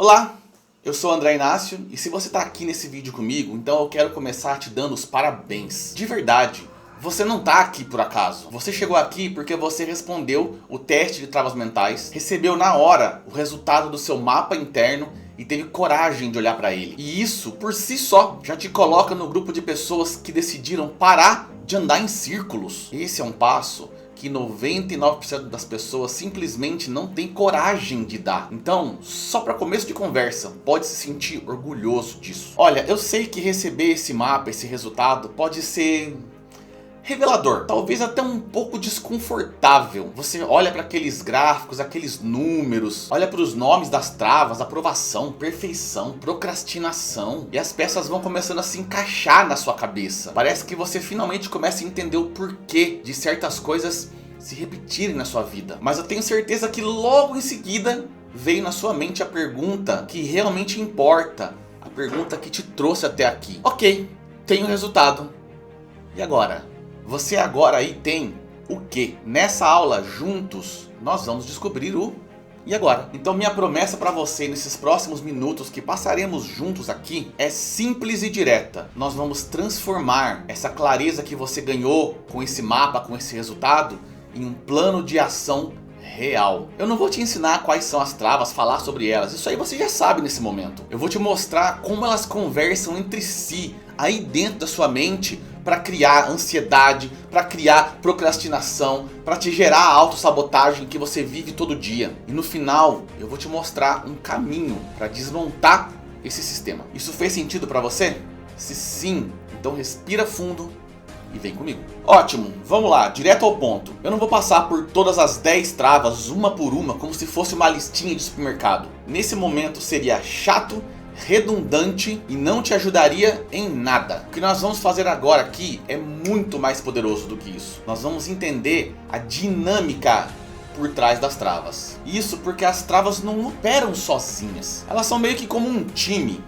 Olá, eu sou o André Inácio e se você está aqui nesse vídeo comigo, então eu quero começar te dando os parabéns. De verdade, você não está aqui por acaso. Você chegou aqui porque você respondeu o teste de travas mentais, recebeu na hora o resultado do seu mapa interno e teve coragem de olhar para ele. E isso, por si só, já te coloca no grupo de pessoas que decidiram parar de andar em círculos. Esse é um passo que 99% das pessoas simplesmente não tem coragem de dar. Então, só para começo de conversa, pode se sentir orgulhoso disso. Olha, eu sei que receber esse mapa, esse resultado, pode ser revelador, talvez até um pouco desconfortável. Você olha para aqueles gráficos, aqueles números, olha para os nomes das travas, aprovação, perfeição, procrastinação, e as peças vão começando a se encaixar na sua cabeça. Parece que você finalmente começa a entender o porquê de certas coisas se repetirem na sua vida. Mas eu tenho certeza que logo em seguida veio na sua mente a pergunta que realmente importa, a pergunta que te trouxe até aqui. Ok, tenho o resultado. E agora? Você agora aí tem o que? Nessa aula juntos nós vamos descobrir o e agora. Então minha promessa para você nesses próximos minutos que passaremos juntos aqui é simples e direta. Nós vamos transformar essa clareza que você ganhou com esse mapa, com esse resultado, em um plano de ação real. Eu não vou te ensinar quais são as travas, falar sobre elas, isso aí você já sabe nesse momento. Eu vou te mostrar como elas conversam entre si, aí dentro da sua mente, para criar ansiedade, para criar procrastinação, para te gerar a autossabotagem que você vive todo dia. E no final, eu vou te mostrar um caminho para desmontar esse sistema. Isso fez sentido para você? Se sim, então respira fundo e vem comigo. Ótimo, vamos lá, direto ao ponto. Eu não vou passar por todas as 10 travas, uma por uma, como se fosse uma listinha de supermercado. Nesse momento seria chato, redundante e não te ajudaria em nada. O que nós vamos fazer agora aqui é muito mais poderoso do que isso. Nós vamos entender a dinâmica por trás das travas. Isso porque as travas não operam sozinhas. Elas são meio que como um time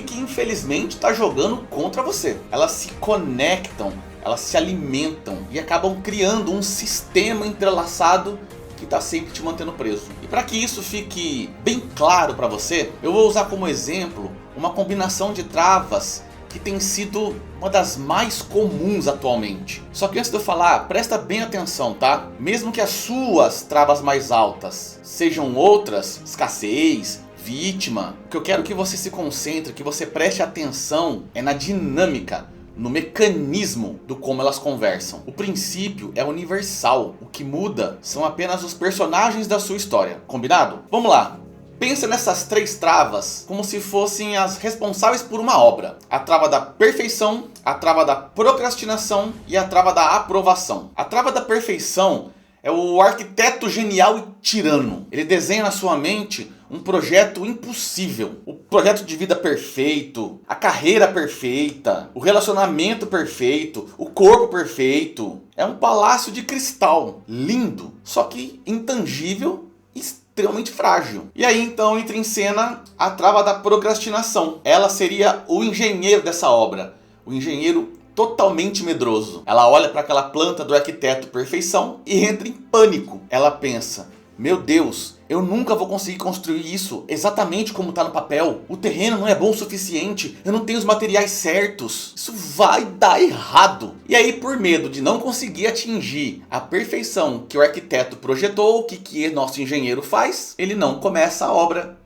que infelizmente está jogando contra você. Elas se conectam, elas se alimentam e acabam criando um sistema entrelaçado que está sempre te mantendo preso. E para que isso fique bem claro para você, eu vou usar como exemplo uma combinação de travas que tem sido uma das mais comuns atualmente. Só que antes de eu falar, presta bem atenção, tá? Mesmo que as suas travas mais altas sejam outras, escassez, vítima, o que eu quero que você se concentre, que você preste atenção é na dinâmica, no mecanismo do como elas conversam. O princípio é universal. O que muda são apenas os personagens da sua história. Combinado? Vamos lá. Pensa nessas 3 travas como se fossem as responsáveis por uma obra. A trava da perfeição, a trava da procrastinação e a trava da aprovação. A trava da perfeição é o arquiteto genial e tirano. Ele desenha na sua mente um projeto impossível. O projeto de vida perfeito, a carreira perfeita, o relacionamento perfeito, o corpo perfeito. É um palácio de cristal, lindo, só que intangível e extremamente frágil. E aí então entra em cena a trava da procrastinação. Ela seria o engenheiro dessa obra, o engenheiro totalmente medroso. Ela olha para aquela planta do arquiteto perfeição e entra em pânico. Ela pensa: meu Deus, eu nunca vou conseguir construir isso exatamente como está no papel. O terreno não é bom o suficiente. Eu não tenho os materiais certos. Isso vai dar errado. E aí, por medo de não conseguir atingir a perfeição que o arquiteto projetou, o que nosso engenheiro faz? Ele não começa a obra.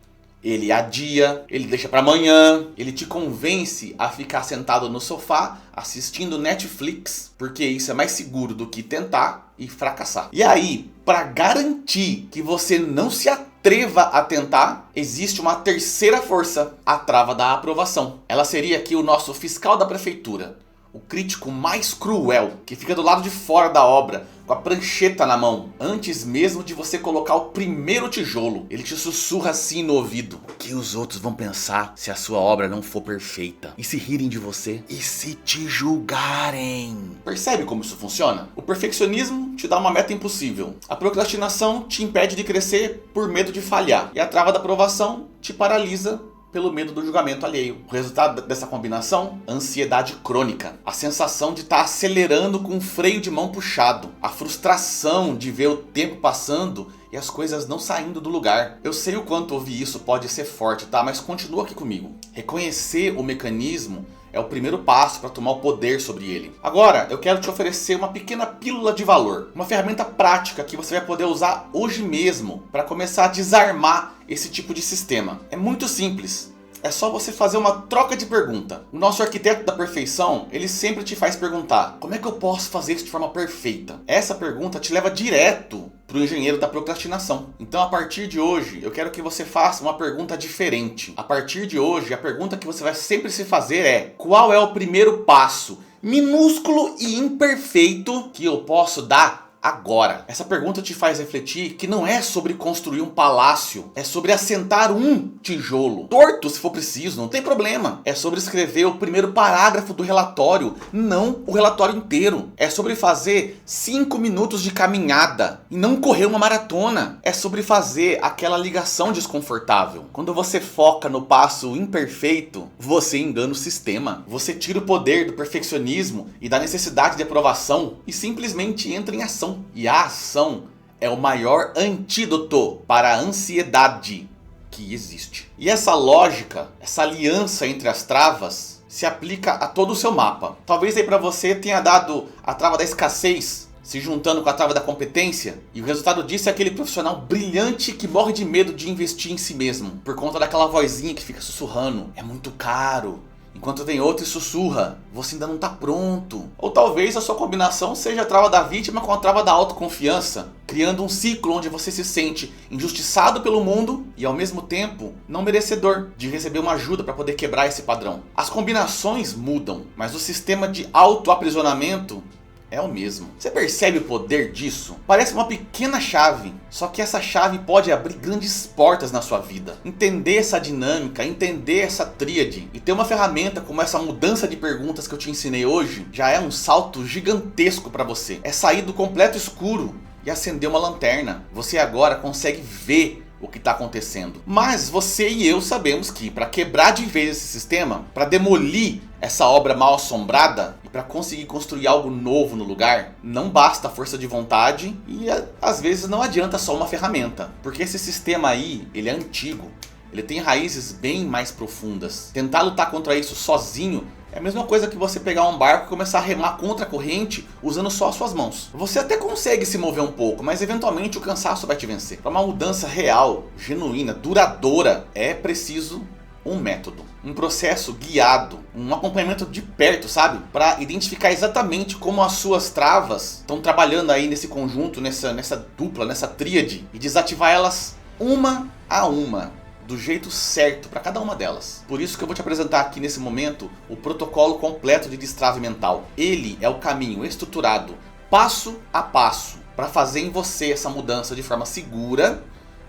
Ele adia, ele deixa para amanhã, ele te convence a ficar sentado no sofá assistindo Netflix, porque isso é mais seguro do que tentar e fracassar. E aí, para garantir que você não se atreva a tentar, existe uma terceira força, a trava da aprovação. Ela seria aqui o nosso fiscal da prefeitura, o crítico mais cruel, que fica do lado de fora da obra, com a prancheta na mão, antes mesmo de você colocar o primeiro tijolo. Ele te sussurra assim no ouvido: o que os outros vão pensar se a sua obra não for perfeita? E se rirem de você? E se te julgarem? Percebe como isso funciona? O perfeccionismo te dá uma meta impossível. A procrastinação te impede de crescer por medo de falhar. E a trava da aprovação te paralisa pelo medo do julgamento alheio. O resultado dessa combinação? Ansiedade crônica. A sensação de estar acelerando com o freio de mão puxado. A frustração de ver o tempo passando e as coisas não saindo do lugar. Eu sei o quanto ouvir isso pode ser forte, tá? Mas continua aqui comigo. Reconhecer o mecanismo é o primeiro passo para tomar o poder sobre ele. Agora, eu quero te oferecer uma pequena pílula de valor. Uma ferramenta prática que você vai poder usar hoje mesmo para começar a desarmar esse tipo de sistema. É muito simples. É só você fazer uma troca de pergunta. O nosso arquiteto da perfeição, ele sempre te faz perguntar: como é que eu posso fazer isso de forma perfeita? Essa pergunta te leva direto para o engenheiro da procrastinação. Então, a partir de hoje, eu quero que você faça uma pergunta diferente. A partir de hoje, a pergunta que você vai sempre se fazer é: qual é o primeiro passo minúsculo e imperfeito que eu posso dar agora? Essa pergunta te faz refletir que não é sobre construir um palácio, é sobre assentar um tijolo, torto se for preciso, não tem problema. É sobre escrever o primeiro parágrafo do relatório, não o relatório inteiro. É sobre fazer 5 minutos de caminhada e não correr uma maratona. É sobre fazer aquela ligação desconfortável. Quando você foca no passo imperfeito, você engana o sistema. Você tira o poder do perfeccionismo e da necessidade de aprovação e simplesmente entra em ação. E a ação é o maior antídoto para a ansiedade que existe. E essa lógica, essa aliança entre as travas, se aplica a todo o seu mapa. Talvez aí para você tenha dado a trava da escassez se juntando com a trava da competência, e o resultado disso é aquele profissional brilhante que morre de medo de investir em si mesmo, por conta daquela vozinha que fica sussurrando: é muito caro. Enquanto tem outro e sussurra: você ainda não está pronto. Ou talvez a sua combinação seja a trava da vítima com a trava da autoconfiança, criando um ciclo onde você se sente injustiçado pelo mundo e ao mesmo tempo não merecedor de receber uma ajuda para poder quebrar esse padrão. As combinações mudam, mas o sistema de autoaprisionamento é o mesmo. Você percebe o poder disso? Parece uma pequena chave, só que essa chave pode abrir grandes portas na sua vida. Entender essa dinâmica, entender essa tríade e ter uma ferramenta como essa mudança de perguntas que eu te ensinei hoje já é um salto gigantesco para você. É sair do completo escuro e acender uma lanterna. Você agora consegue ver o que está acontecendo. Mas você e eu sabemos que para quebrar de vez esse sistema, para demolir essa obra mal assombrada e para conseguir construir algo novo no lugar, não basta força de vontade e às vezes não adianta só uma ferramenta. Porque esse sistema aí, ele é antigo, ele tem raízes bem mais profundas. Tentar lutar contra isso sozinho é a mesma coisa que você pegar um barco e começar a remar contra a corrente usando só as suas mãos. Você até consegue se mover um pouco, mas eventualmente o cansaço vai te vencer. Para uma mudança real, genuína, duradoura, é preciso um método, um processo guiado, um acompanhamento de perto, sabe? Para identificar exatamente como as suas travas estão trabalhando aí nesse conjunto, nessa dupla, nessa tríade, e desativar elas uma a uma, do jeito certo para cada uma delas. Por isso que eu vou te apresentar aqui nesse momento o protocolo completo de destrave mental. Ele é o caminho estruturado, passo a passo, para fazer em você essa mudança de forma segura,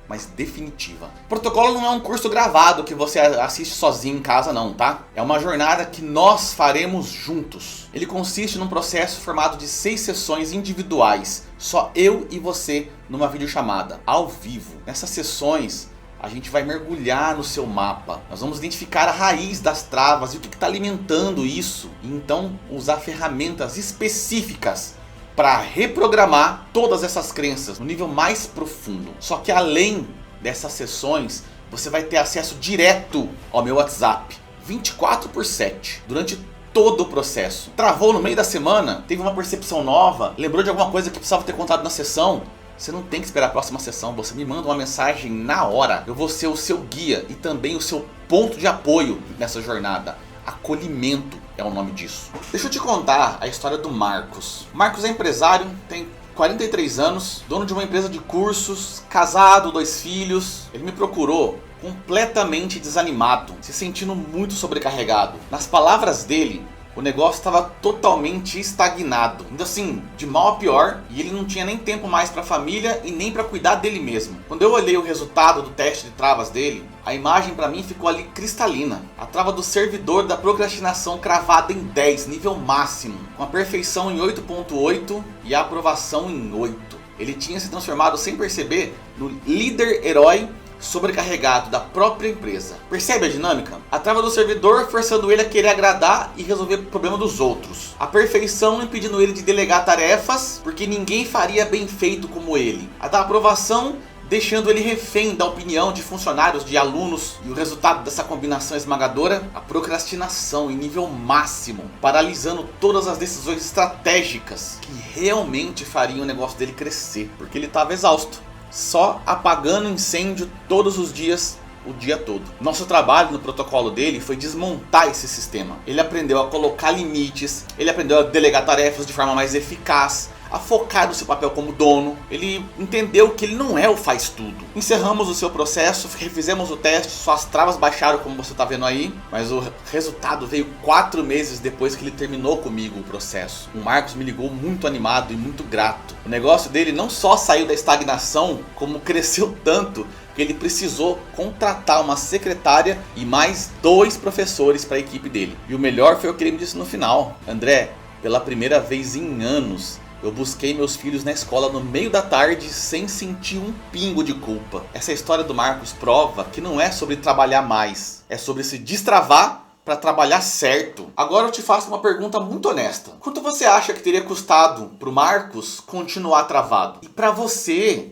mas definitiva. O protocolo não é um curso gravado que você assiste sozinho em casa não, tá? É uma jornada que nós faremos juntos. Ele consiste num processo formado de 6 sessões individuais, só eu e você numa videochamada, ao vivo. Nessas sessões a gente vai mergulhar no seu mapa. Nós vamos identificar a raiz das travas e o que está alimentando isso. E então usar ferramentas específicas para reprogramar todas essas crenças no nível mais profundo. Só que além dessas sessões, você vai ter acesso direto ao meu WhatsApp, 24/7, durante todo o processo. Travou no meio da semana, teve uma percepção nova, lembrou de alguma coisa que precisava ter contado na sessão? Você não tem que esperar a próxima sessão, você me manda uma mensagem na hora. Eu vou ser o seu guia e também o seu ponto de apoio nessa jornada. Acolhimento é o nome disso. Deixa eu te contar a história do Marcos. Marcos é empresário, tem 43 anos, dono de uma empresa de cursos, casado, 2 filhos. Ele me procurou completamente desanimado, se sentindo muito sobrecarregado. Nas palavras dele, o negócio estava totalmente estagnado, indo assim, de mal a pior, e ele não tinha nem tempo mais para a família e nem para cuidar dele mesmo. Quando eu olhei o resultado do teste de travas dele, a imagem para mim ficou ali cristalina. A trava do servidor da procrastinação cravada em 10, nível máximo, com a perfeição em 8.8 e a aprovação em 8. Ele tinha se transformado sem perceber no líder herói sobrecarregado da própria empresa. Percebe a dinâmica? A trava do servidor forçando ele a querer agradar e resolver o problema dos outros. A perfeição impedindo ele de delegar tarefas, porque ninguém faria bem feito como ele. A da aprovação deixando ele refém da opinião de funcionários, de alunos. E o resultado dessa combinação esmagadora? A procrastinação em nível máximo, paralisando todas as decisões estratégicas que realmente fariam o negócio dele crescer, porque ele estava exausto, só apagando incêndio todos os dias, o dia todo. Nosso trabalho no protocolo dele foi desmontar esse sistema. Ele aprendeu a colocar limites, ele aprendeu a delegar tarefas de forma mais eficaz, a focar no seu papel como dono. Ele entendeu que ele não é o faz tudo. Encerramos o seu processo, refizemos o teste, suas travas baixaram como você está vendo aí, mas o resultado veio 4 meses depois que ele terminou comigo o processo. O Marcos me ligou muito animado e muito grato. O negócio dele não só saiu da estagnação, como cresceu tanto que ele precisou contratar uma secretária e mais 2 professores para a equipe dele. E o melhor foi o que ele me disse no final: André, pela primeira vez em anos, eu busquei meus filhos na escola no meio da tarde sem sentir um pingo de culpa. Essa história do Marcos prova que não é sobre trabalhar mais, é sobre se destravar para trabalhar certo. Agora eu te faço uma pergunta muito honesta. Quanto você acha que teria custado para o Marcos continuar travado? E para você,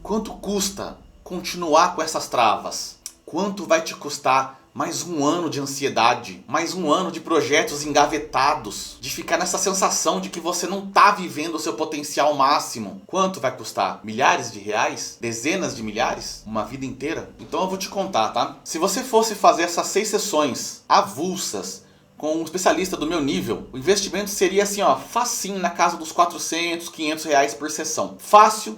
quanto custa continuar com essas travas? Quanto vai te custar mais um ano de ansiedade, mais um ano de projetos engavetados, de ficar nessa sensação de que você não está vivendo o seu potencial máximo? Quanto vai custar? Milhares de reais? Dezenas de milhares? Uma vida inteira? Então eu vou te contar, tá? Se você fosse fazer essas 6 sessões avulsas com um especialista do meu nível, o investimento seria assim, ó, facinho, na casa dos 400, 500 reais por sessão. Fácil,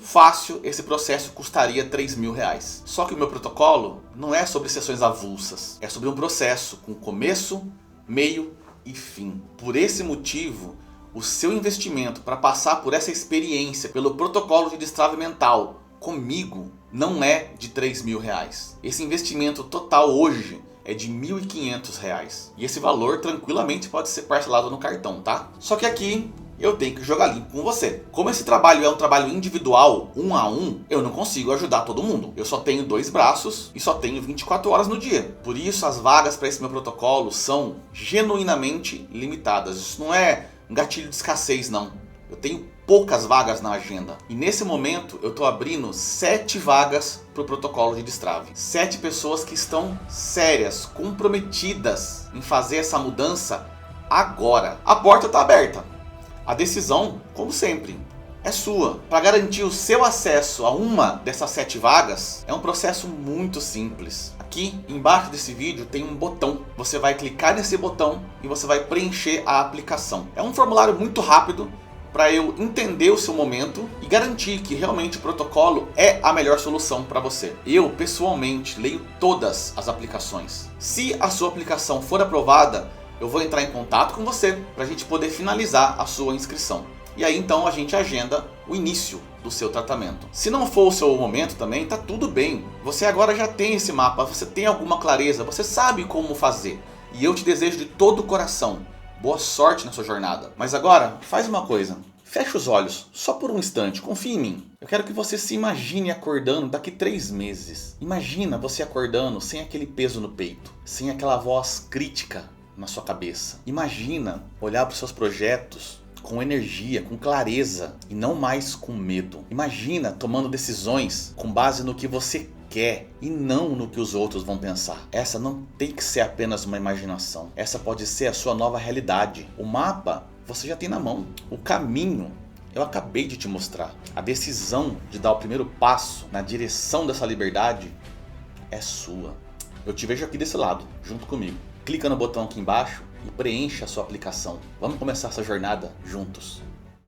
esse processo custaria 3 mil reais. Só que o meu protocolo não é sobre sessões avulsas, é sobre um processo com começo, meio e fim. Por esse motivo, o seu investimento para passar por essa experiência, pelo protocolo de destrave mental comigo, não é de 3 mil reais. Esse investimento total hoje é de R$ 1.500. E esse valor tranquilamente pode ser parcelado no cartão, tá? Só que aqui eu tenho que jogar limpo com você. Como esse trabalho é um trabalho individual, 1 a 1, eu não consigo ajudar todo mundo. Eu só tenho 2 braços e só tenho 24 horas no dia. Por isso as vagas para esse meu protocolo são genuinamente limitadas. Isso não é um gatilho de escassez, não. Eu tenho poucas vagas na agenda. E nesse momento eu estou abrindo 7 vagas para o protocolo de destrave. 7 pessoas que estão sérias, comprometidas em fazer essa mudança agora. A porta está aberta. A decisão, como sempre, é sua. Para garantir o seu acesso a uma dessas 7 vagas, é um processo muito simples. Aqui embaixo desse vídeo tem um botão. Você vai clicar nesse botão e você vai preencher a aplicação. É um formulário muito rápido para eu entender o seu momento e garantir que realmente o protocolo é a melhor solução para você. Eu, pessoalmente, leio todas as aplicações. Se a sua aplicação for aprovada, eu vou entrar em contato com você para a gente poder finalizar a sua inscrição. E aí então a gente agenda o início do seu tratamento. Se não for o seu momento também, tá tudo bem. Você agora já tem esse mapa, você tem alguma clareza, você sabe como fazer. E eu te desejo de todo o coração boa sorte na sua jornada. Mas agora, faz uma coisa. Fecha os olhos, só por um instante, confia em mim. Eu quero que você se imagine acordando daqui 3 meses. Imagina você acordando sem aquele peso no peito, sem aquela voz crítica na sua cabeça. Imagina olhar para os seus projetos com energia, com clareza e não mais com medo. Imagina tomando decisões com base no que você quer e não no que os outros vão pensar. Essa não tem que ser apenas uma imaginação. Essa pode ser a sua nova realidade. O mapa você já tem na mão. O caminho eu acabei de te mostrar. A decisão de dar o primeiro passo na direção dessa liberdade é sua. Eu te vejo aqui desse lado, junto comigo. Clica no botão aqui embaixo e preencha a sua aplicação. Vamos começar essa jornada juntos.